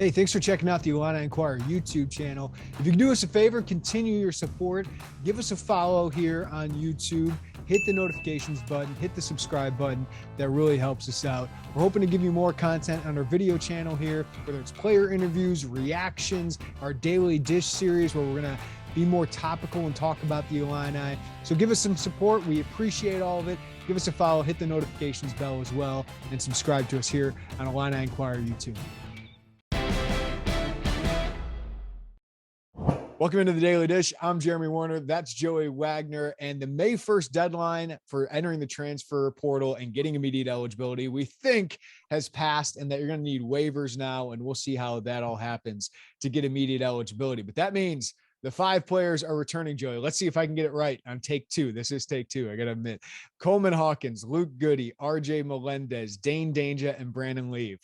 Hey, thanks for checking out the Illini Inquirer YouTube channel. If you can do us a favor, continue your support. Give us a follow here on YouTube. Hit the notifications button, hit the subscribe button. That really helps us out. We're hoping to give you more content on our video channel here, whether it's player interviews, reactions, our daily dish series where we're going to be more topical and talk about the Illini. So give us some support. We appreciate all of it. Give us a follow, hit the notifications bell as well, and subscribe to us here on Illini Inquirer YouTube. Welcome into the Daily Dish. I'm Jeremy Werner. That's Joey Wagner. And the May 1st deadline for entering the transfer portal and getting immediate eligibility, we think has passed, and that you're going to need waivers now. And we'll see how that all happens to get immediate eligibility. But that means the 5 players are returning, Joey. Let's see if I can get it right on take 2. This is take 2. I got to admit. Coleman Hawkins, Luke Goody, RJ Melendez, Dane Danger, and Brandon Leave.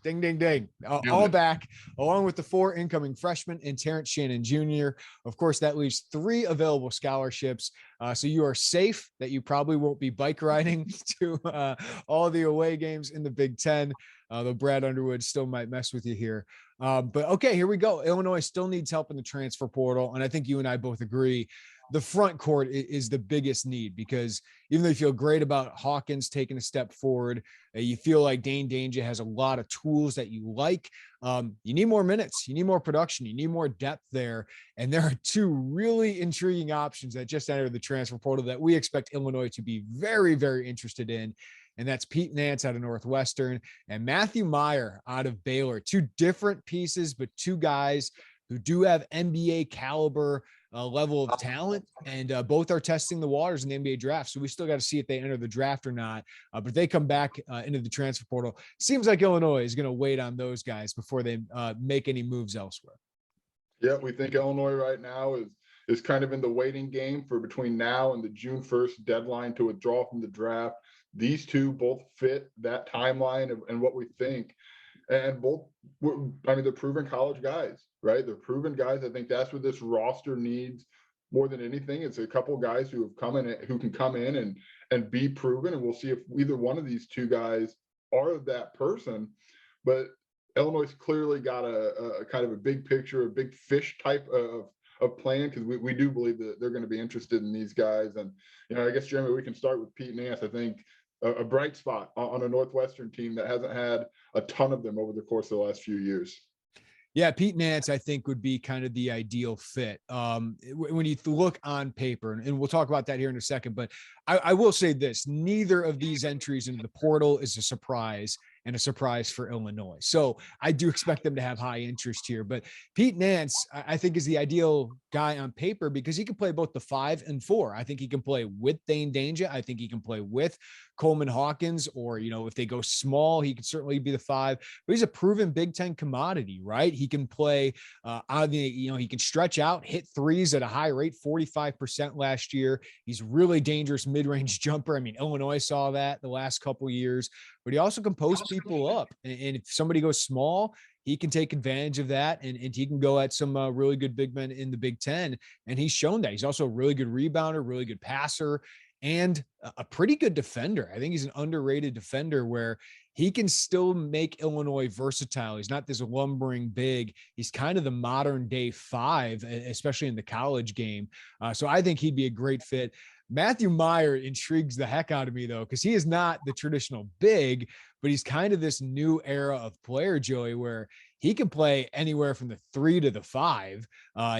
Ding, ding, ding. All back, along with the 4 incoming freshmen and Terrence Shannon Jr. Of course, that leaves 3 available scholarships. So you are safe that you probably won't be bike riding to all the away games in the Big Ten, though Brad Underwood still might mess with you here. But okay, here we go. Illinois still needs help in the transfer portal. And I think you and I both agree the front court is the biggest need, because even though you feel great about Hawkins taking a step forward, you feel like Dane Danger has a lot of tools that you like. You need more minutes, you need more production, you need more depth there. And there are 2 really intriguing options that just entered the transfer portal that we expect Illinois to be very, very interested in. And that's Pete Nance out of Northwestern and Matthew Mayer out of Baylor. 2 different pieces, but 2 guys who do have NBA caliber level of talent, and both are testing the waters in the NBA draft. So we still got to see if they enter the draft or not. But if they come back into the transfer portal, seems like Illinois is going to wait on those guys before they make any moves elsewhere. Yeah, we think Illinois right now is kind of in the waiting game for between now and the June 1st deadline to withdraw from the draft. These 2 both fit that timeline and what we think. And both, I mean, they're proven college guys, right? They're proven guys. I think that's what this roster needs more than anything. It's a couple of guys who have come in, who can come in and be proven. And we'll see if either one of these 2 guys are that person. But Illinois clearly got a kind of a big picture, a big fish type of plan, because we do believe that they're going to be interested in these guys. And, I guess, Jeremy, we can start with Pete Nance. I think a bright spot on a Northwestern team that hasn't had a ton of them over the course of the last few years. Yeah, Pete Nance, I think, would be kind of the ideal fit when you look on paper, and we'll talk about that here in a second. But I will say this: neither of these entries into the portal is a surprise, and a surprise for Illinois. So I do expect them to have high interest here. But Pete Nance, I think, is the ideal guy on paper because he can play both the 5 and 4. I think he can play with Dane Danger. I think he can play with Coleman Hawkins, or, if they go small, he could certainly be the 5. But he's a proven Big Ten commodity, right? He can play on the, he can stretch out, hit threes at a high rate, 45% last year. He's really dangerous mid-range jumper. I mean, Illinois saw that the last couple of years. But he also can post people up. And if somebody goes small, he can take advantage of that. And he can go at some really good big men in the Big Ten. And he's shown that. He's also a really good rebounder, really good passer, and a pretty good defender. I think he's an underrated defender where he can still make Illinois versatile. He's not this lumbering big. He's kind of the modern day 5, especially in the college game. So I think he'd be a great fit. Matthew Mayer intrigues the heck out of me, though, because he is not the traditional big, but he's kind of this new era of player, Joey, where he can play anywhere from the 3 to the 5.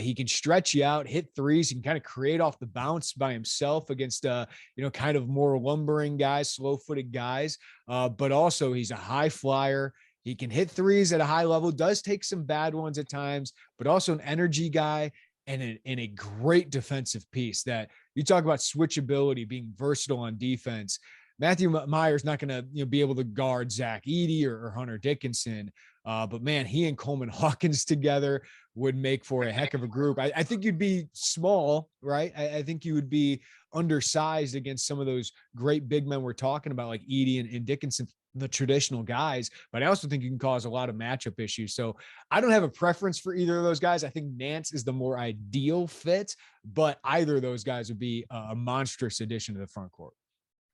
He can stretch you out, hit threes. He can kind of create off the bounce by himself against, kind of more lumbering guys, slow-footed guys. But also he's a high flyer. He can hit threes at a high level, does take some bad ones at times, but also an energy guy. And a great defensive piece that you talk about switchability, being versatile on defense. Matthew Mayer's not going to be able to guard Zach Edey or Hunter Dickinson. But man, he and Coleman Hawkins together would make for a heck of a group. I think you'd be small, right? I think you would be undersized against some of those great big men we're talking about, like Edey and Dickinson, the traditional guys, but I also think you can cause a lot of matchup issues. So I don't have a preference for either of those guys. I think Nance is the more ideal fit, but either of those guys would be a monstrous addition to the front court.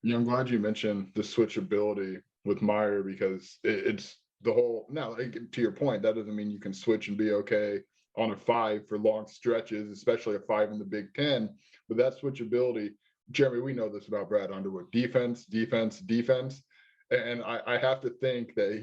I'm glad you mentioned the switchability with Mayer, because it's the whole now, like, to your point, that doesn't mean you can switch and be okay on a 5 for long stretches, especially a 5 in the Big Ten. But that switchability, Jeremy, we know this about Brad Underwood: defense, defense, defense. And I have to think that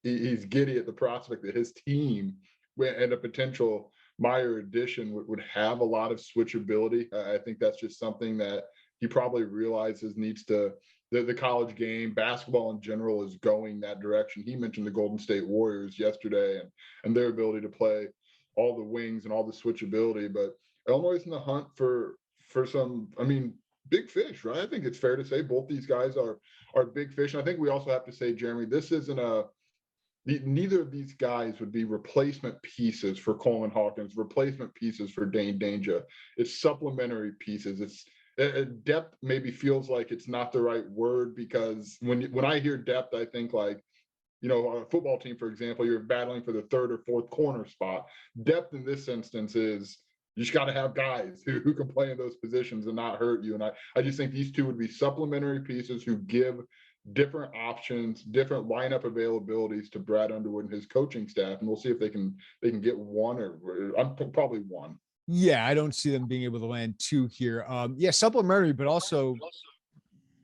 he's giddy at the prospect that his team and a potential Meyer addition would have a lot of switchability. I think that's just something that he probably realizes needs to. The college game, basketball in general, is going that direction. He mentioned the Golden State Warriors yesterday and their ability to play all the wings and all the switchability. But Illinois is in the hunt for some, I mean, big fish, right? I think it's fair to say both these guys are big fish. And I think we also have to say, Jeremy, this isn't neither of these guys would be replacement pieces for Coleman Hawkins, replacement pieces for Dane Danger. It's supplementary pieces. It's depth maybe feels like it's not the right word, because when I hear depth, I think like, you know, a football team, for example, you're battling for the third or fourth corner spot. Depth in this instance is you just got to have guys who can play in those positions and not hurt you. And I just think these two would be supplementary pieces who give different options, different lineup availabilities to Brad Underwood and his coaching staff. And we'll see if they can get one, or I'm probably one. Yeah, I don't see them being able to land 2 here. Yeah, supplementary, but also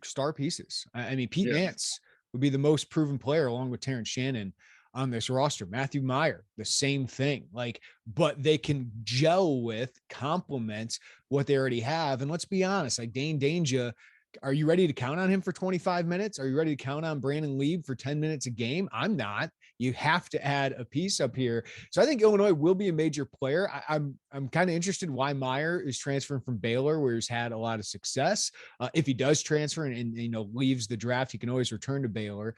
star pieces. I mean, Pete Nance would be the most proven player along with Terrence Shannon on this roster. Matthew Mayer, the same thing. Like, but they can gel with, complement what they already have. And let's be honest, like Dane Danger, are you ready to count on him for 25 minutes? Are you ready to count on Brandon Lieb for 10 minutes a game? I'm not. You have to add a piece up here. So I think Illinois will be a major player. I'm kind of interested why Meyer is transferring from Baylor, where he's had a lot of success. If he does transfer and you know leaves the draft, he can always return to Baylor.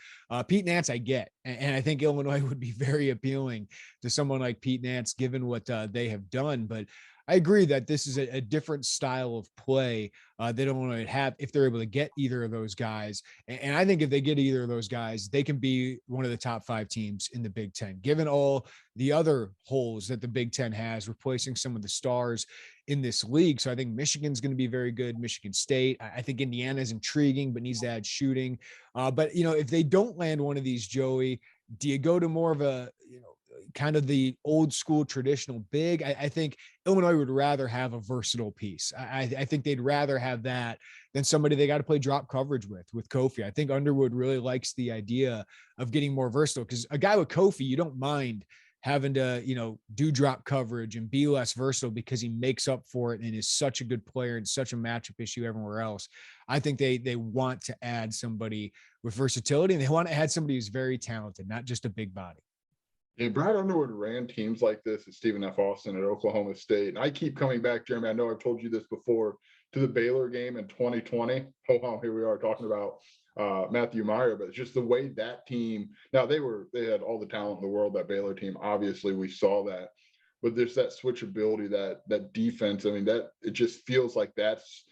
Pete Nance, I get, and I think Illinois would be very appealing to someone like Pete Nance, given what they have done. But I agree that this is a different style of play they don't want to have if they're able to get either of those guys. And I think if they get either of those guys, they can be one of the top 5 teams in the Big Ten, given all the other holes that the Big Ten has, replacing some of the stars in this league. So I think Michigan's going to be very good. Michigan State. I think Indiana is intriguing, but needs to add shooting. But, you know, if they don't land one of these, Joey, do you go to more of a, you know, kind of the old school traditional big? I think Illinois would rather have a versatile piece. I think they'd rather have that than somebody they got to play drop coverage with Kofi. I think Underwood really likes the idea of getting more versatile, because a guy with Kofi, you don't mind having to, you know, do drop coverage and be less versatile because he makes up for it and is such a good player and such a matchup issue everywhere else. I think they want to add somebody with versatility, and they want to add somebody who's very talented, not just a big body. Yeah, Brad Underwood ran teams like this at Stephen F. Austin at Oklahoma State. And I keep coming back, Jeremy, I know I've told you this before, to the Baylor game in 2020. Oh, here we are talking about Matthew Mayer, but it's just the way that team, now they had all the talent in the world, that Baylor team. Obviously, we saw that. But there's that switchability, that defense. I mean, that it just feels like that's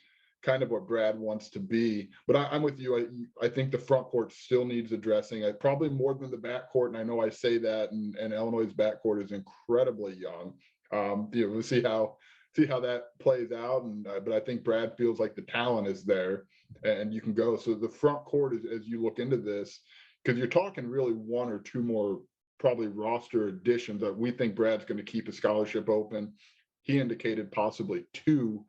kind of what Brad wants to be. But I'm with you. I think the front court still needs addressing. Probably more than the back court. And I know I say that, and Illinois' back court is incredibly young. You know, we'll see how that plays out. And but I think Brad feels like the talent is there, and you can go. So the front court is, as you look into this, because you're talking really 1 or 2 more probably roster additions that we think Brad's going to keep a scholarship open. He indicated possibly 2.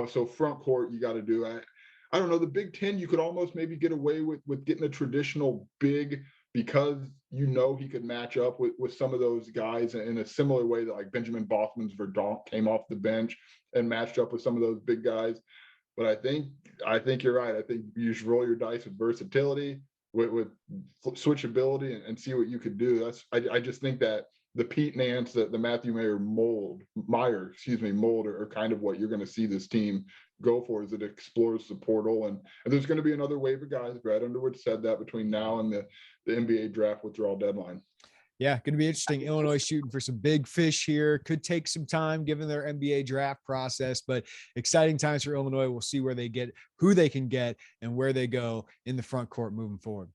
So front court, you got to do. I don't know. The Big Ten, you could almost maybe get away with getting a traditional big, because you know he could match up with some of those guys in a similar way that like Benjamin Bothman's Verdonk came off the bench and matched up with some of those big guys. But I think you're right. I think you should roll your dice with versatility, with switchability, and see what you could do. I just think that the Pete Nance, the Matthew Mayer mold are kind of what you're going to see this team go for as it explores the portal. And there's going to be another wave of guys. Brad Underwood said that between now and the NBA draft withdrawal deadline. Yeah, going to be interesting. Illinois shooting for some big fish here. Could take some time given their NBA draft process, but exciting times for Illinois. We'll see where they get, who they can get, and where they go in the front court moving forward.